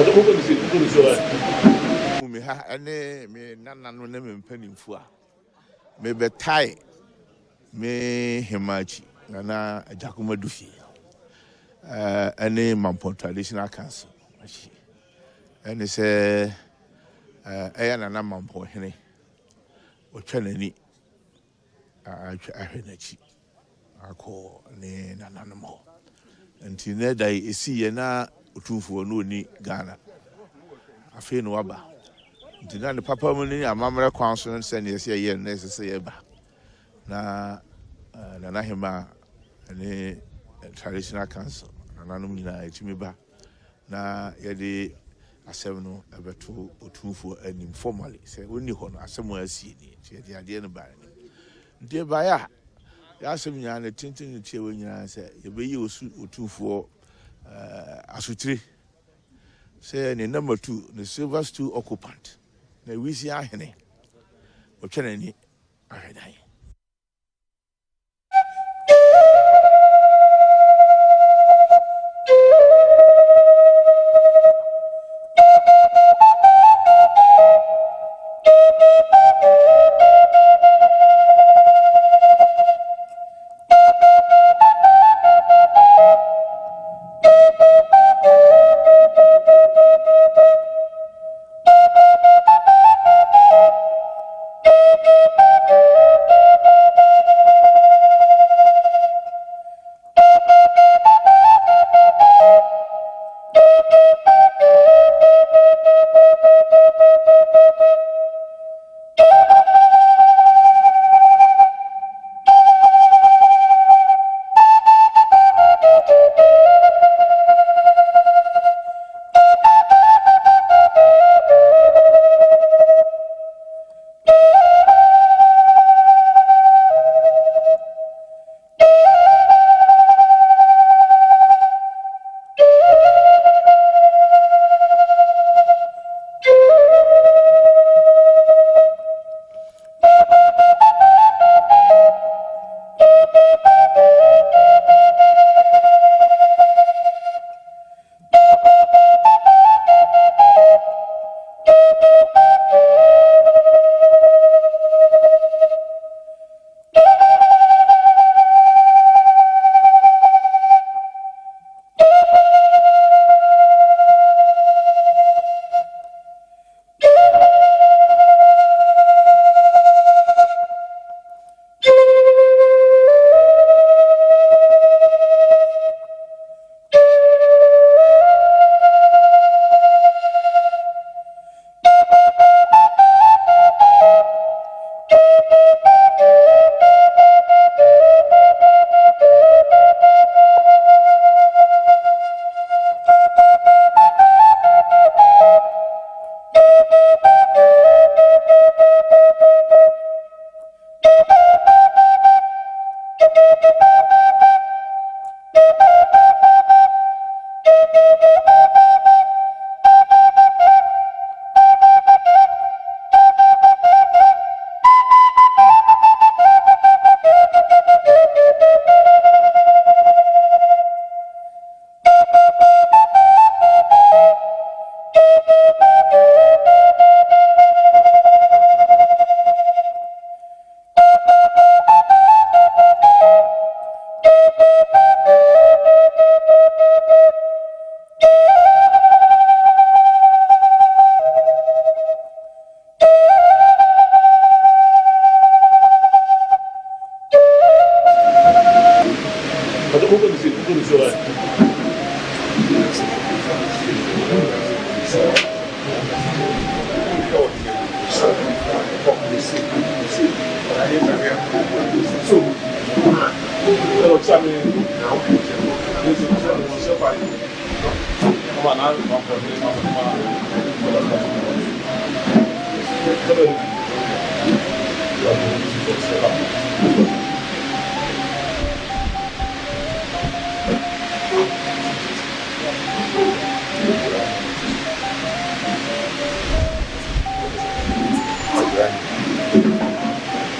Me ha ene me nana no na me mpanimfo a me betai me hemachi na ajakoma dufi ene Mampon traditional council achi ene se eya nana Mamponghene otwa nani ahwenachi akọ ne nana no mo nti ne dai esi ye na Otumfour no ni Ghana afi no waba nti na ne papa mu ni amamre kwan so se ne se ye na se ye ba na nana hema ne traditional council nana no nyina etimi ba na ye de asem no abeto Otumfour anim formally se oni ho no asem asie ni ye de ade no ba ni nti ba ya asem nya na tintin tie we nyina se ye be yi Otumfour asutri say the number 2 the silver stool occupant na wisi ahene o twenani ahedai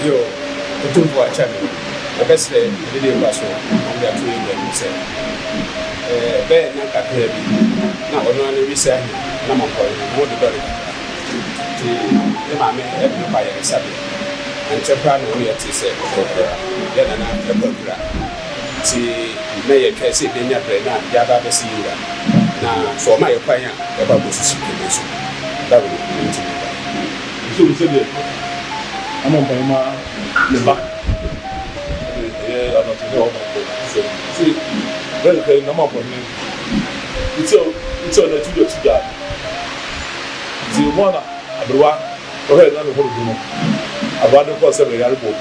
Yo, Otumfour channel. The best day, the video was that we will say. Bear not a baby. Now, on the research, no more more the very. The mammy every fire is happy. And Japan only at his then another. See, may a case in your brain, Yaba see you. Now, for my opinion, about this situation, that will be to me. So we said, I'm on by my back. I'm not to know. See, very clear, no more for me. It's all the two to that. The one, the one, go ahead, I'm going to do. About the course of a yard book.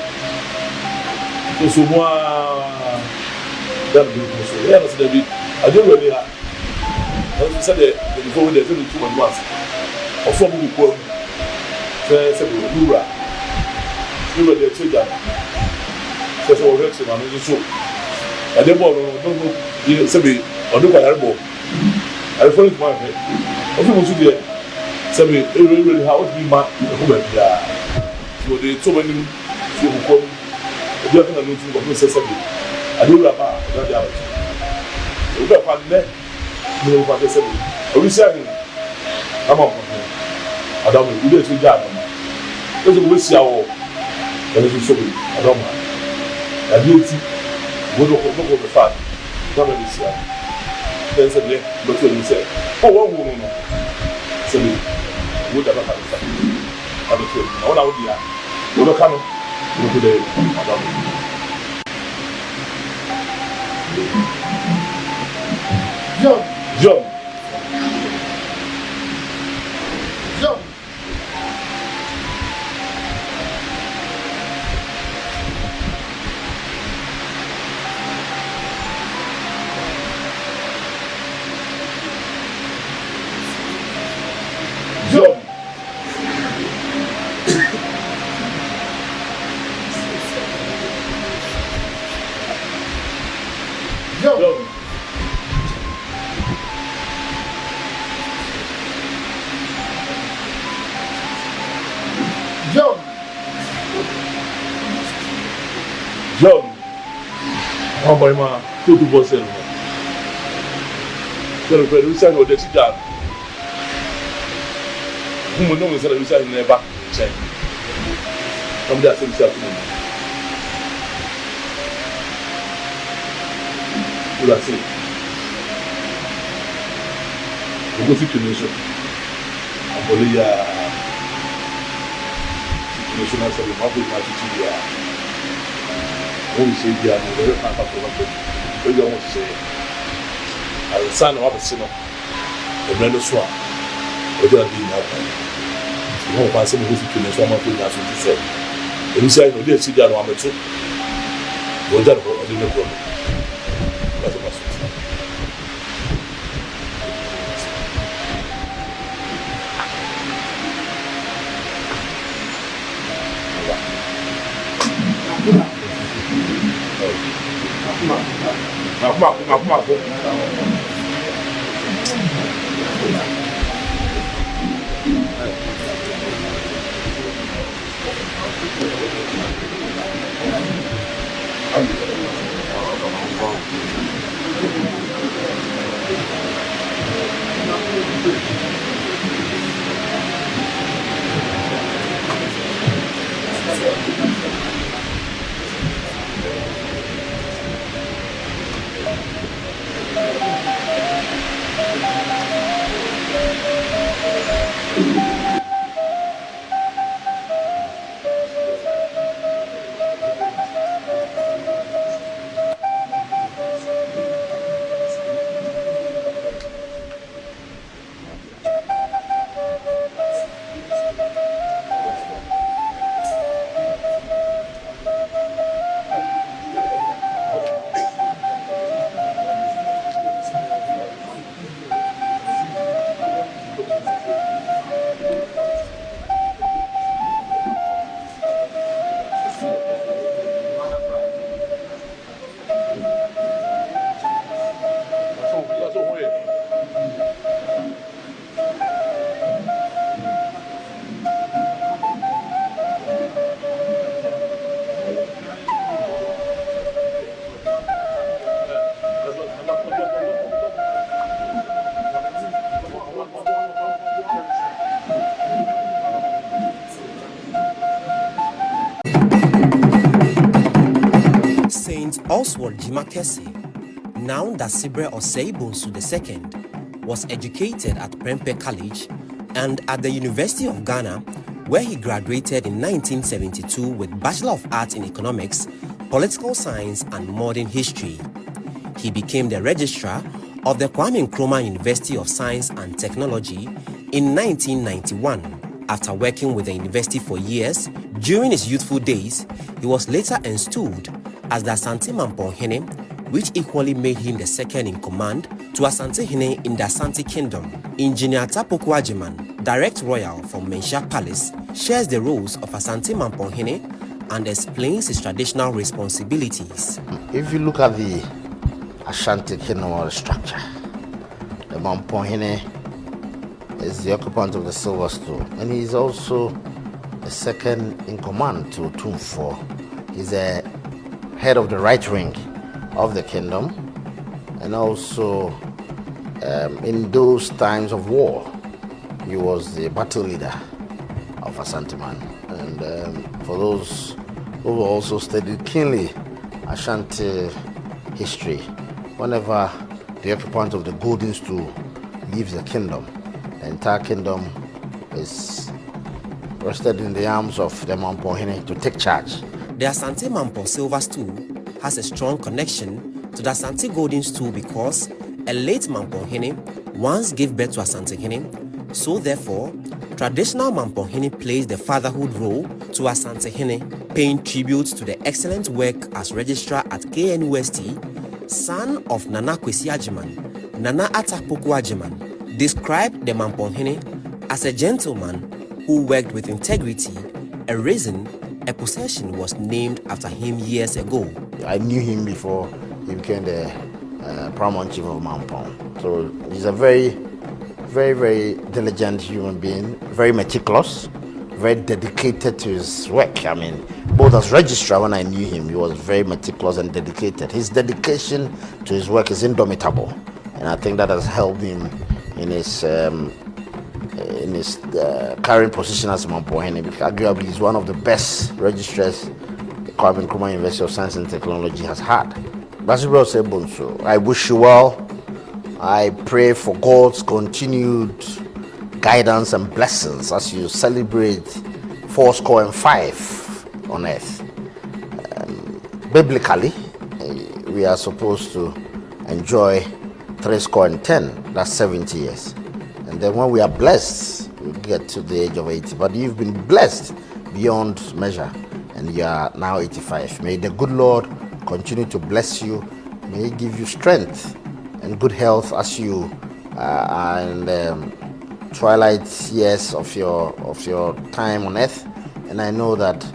So, that will be so. Yeah, I don't really have. As you said, before there's only 2 months. Or 4 people. Lura. You were there too, Jan. That's all works in another show. I don't know, you say, or look at her book. I follow my head. Of course, you did. Say, really, how would be my woman? So they told me to come. You have nothing to do with I do have a so we have a net. No, what they say. We say, I'm on. I don't know. We get to Jan. There's a wish our. There is a show. I don't know. I do see. We don't know the fact. Not this year. There's a net. But when you say, oh, one woman. So we would have had a I don't know. I would be at. We don't come. Look at the. I don't know. John. How by my 2%? So, we said, what did you do? Who knows that we said never change? I'm just himself. That's it. We go to nation. I believe nation has a lot of we say, "Dear, I'm very happy to have you." You want to say, "I will sign up a sinner." The brand of swap. What do I do now? You want to pass some music to the swamp of the National to say. The inside of this city, I'm a two. What that was in the problem. That's what I said. Come on. Oswald Jimakese, now Dasibre Oseibonsu II, was educated at Prempeh College and at the University of Ghana, where he graduated in 1972 with Bachelor of Arts in Economics, Political Science and Modern History. He became the registrar of the Kwame Nkrumah University of Science and Technology in 1991. After working with the university for years, during his youthful days, he was later installed as the Asante Mamponghene, which equally made him the second in command to Asantehene in the Asante Kingdom. Engineer Tapoku Ajiman, Direct Royal from Manhyia Palace, shares the roles of Asante Mamponghene and explains his traditional responsibilities. If you look at the Asante Kingdom structure, the Mamponghene is the occupant of the silver stool, and he is also the second in command to Otumfour. He's the head of the right wing of the kingdom, and also in those times of war, he was the battle leader of Asanteman. And for those who also studied keenly Ashanti history, whenever the occupant of the golden stool leaves the kingdom, the entire kingdom is rested in the arms of the Mamponghene to take charge. The Asante Mampo silver stool has a strong connection to the Asante golden stool because a late Mamponghene once gave birth to Asantehene, so therefore, traditional Mamponghene plays the fatherhood role to Asantehene, paying tribute to the excellent work as registrar at KNUST. Son of Nana Kwesi Ajiman, Nana Atapoku Ajiman described the Mamponghene as a gentleman who worked with integrity, a reason a possession was named after him years ago. I knew him before he became the paramount chief of Mampong. So he's a very, very, very diligent human being, very meticulous, very dedicated to his work. I mean, both as registrar, when I knew him, he was very meticulous and dedicated. His dedication to his work is indomitable, and I think that has helped him in his current position as Mamponghene, because arguably he's one of the best registrars the Kwame Nkrumah University of Science and Technology has had. I wish you well. I pray for God's continued guidance and blessings as you celebrate 85 on earth. Biblically, we are supposed to enjoy 10, that's 70 years. And then when we are blessed, we get to the age of 80. But you've been blessed beyond measure, and you are now 85. May the good Lord continue to bless you. May He give you strength and good health as you are in the twilight years of your time on earth. And I know that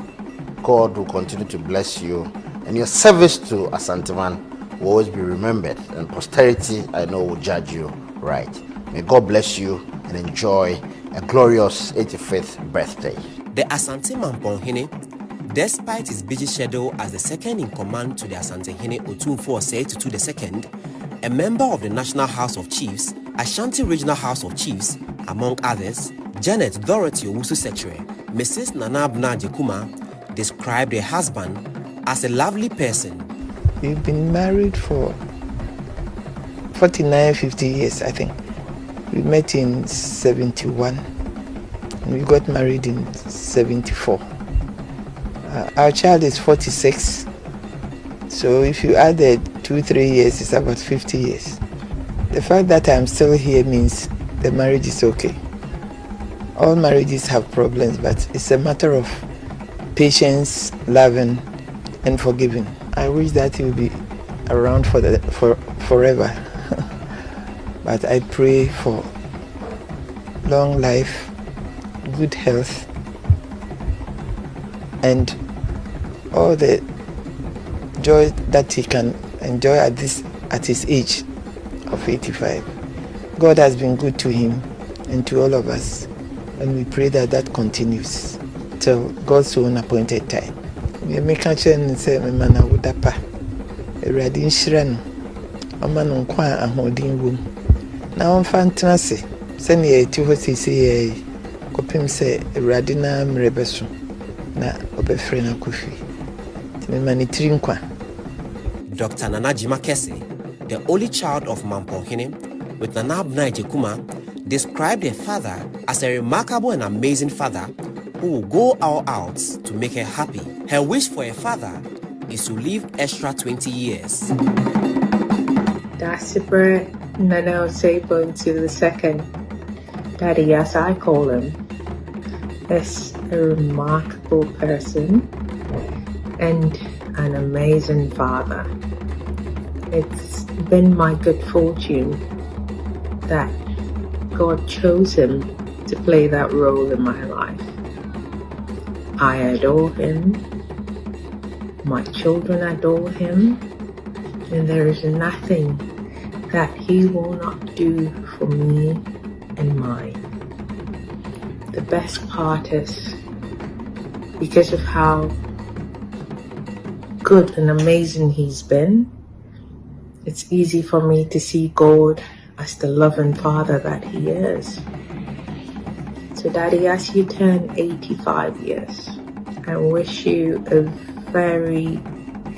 God will continue to bless you, and your service to Asanteman will always be remembered, and posterity, I know, will judge you right. May God bless you and enjoy a glorious 85th birthday. The Asante Mamponghene, despite his busy schedule as the second in command to the Asantehene Otumfour II, a member of the National House of Chiefs, Ashanti Regional House of Chiefs, among others, Janet Dorothy Owusu-Sechere, Mrs. Nana Abna Jekuma, described her husband as a lovely person. We've been married for 49, 50 years, I think. We met in 71, and we got married in 74. Our child is 46, so if you added 2-3 years, it's about 50 years. The fact that I'm still here means the marriage is okay. All marriages have problems, but it's a matter of patience, loving, and forgiving. I wish that he will be around for forever. But I pray for long life, good health, and all the joy that he can enjoy at his age of 85. God has been good to him and to all of us, and we pray that that continues till God's own appointed time. We make a change and say, "Mana wudapa, eradi nshira no, amano nkwa ahodin wom." Na onfantena se, se ne eti ho sisi kopim se eradi na mrebeso na obefre na kofi. Timemani trinkwa. Dr. Nana Jima Kese, the only child of Mamponghene, with Nana Abnai Jekuma, described her father as a remarkable and amazing father who will go all out to make her happy. Her wish for her father is to live extra 20 years. Dasibra Nana Otumfour the second, Daddy as I call him, is a remarkable person and an amazing father. It's been my good fortune that God chose him to play that role in my life. I adore him, my children adore him, and there is nothing that he will not do for me and mine. The best part is, because of how good and amazing he's been, it's easy for me to see God as the loving father that he is. So Daddy, as you turn 85 years, I wish you a very,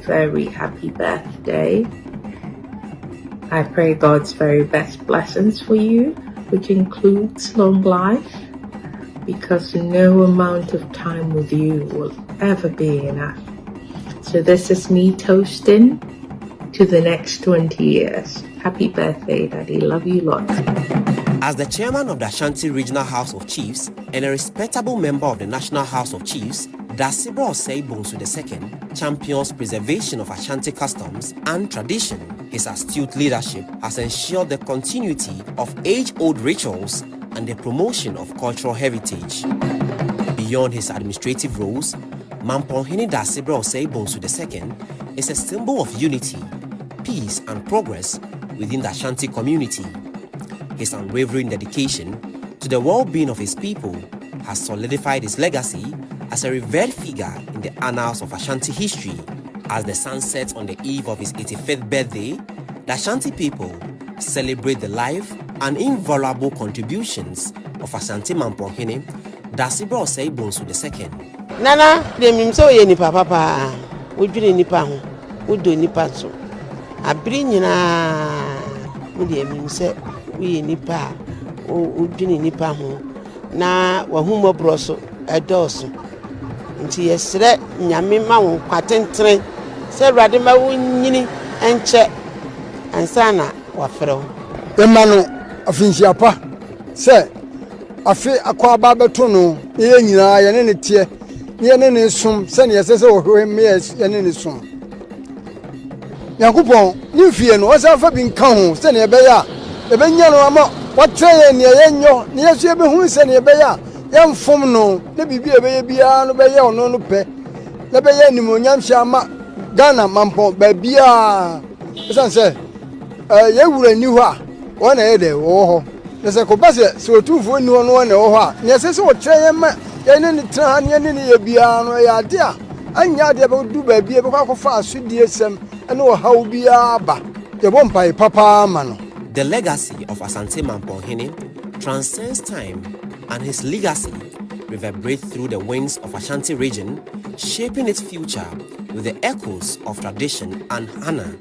very happy birthday. I pray God's very best blessings for you, which includes long life, because no amount of time with you will ever be enough. So this is me toasting to the next 20 years. Happy birthday, Daddy. Love you lots. As the chairman of the Ashanti Regional House of Chiefs and a respectable member of the National House of Chiefs, Dasibra Osei-Bonsu II champions preservation of Ashanti customs and tradition. His astute leadership has ensured the continuity of age-old rituals and the promotion of cultural heritage. Beyond his administrative roles, Mamponghene Dasibra Osei-Bonsu II is a symbol of unity, peace and progress within the Ashanti community. His unwavering dedication to the well-being of his people has solidified his legacy as a revered figure in the annals of Ashanti history. As the sun sets on the eve of his 85th birthday, the Ashanti people celebrate the life and invaluable contributions of Asante Mamponghene Dasibra Osei-Bonsu II. Nana, de mimso ye nipa papa, udwini nipa ho, udo nipa so. Abiri nyina de mimse we nipa, udwini nipa ho, na wahumo broso edoso. Nti yesre nyame ma wo kwatentre, se Awurade ma wo nyini enche ansa na wafrɛ. Emano afinsiapa se afi akwa ba beto no ye nyina ye ne tie ye ne sum se ne yesese wo hwe me ye ne sum Yakupon ni fie no wasa fa bi nka ho se ne be ya e be nya no ama watre ye ne ye nyo ne yesu e be hu se ne be ya ye mfom no ne bibi e be ye bia no be ye ono no pe ne be ye nimonyam hia ma Ghana mampon ba bia se ye wura ni ho a wona ye de wo ho se ko base se Otumfour ni ho no na wo ho a ne se wo tre ye ma ye ne tra ne ne ye bia no ya de a anya de be du ba bia be kwa fa asudie sem ene wo hawo bia ba ye bo mpai papa ma no. The legacy of Asante Mamponghene transcends time, and his legacy reverberates through the winds of Ashanti region, shaping its future with the echoes of tradition and honor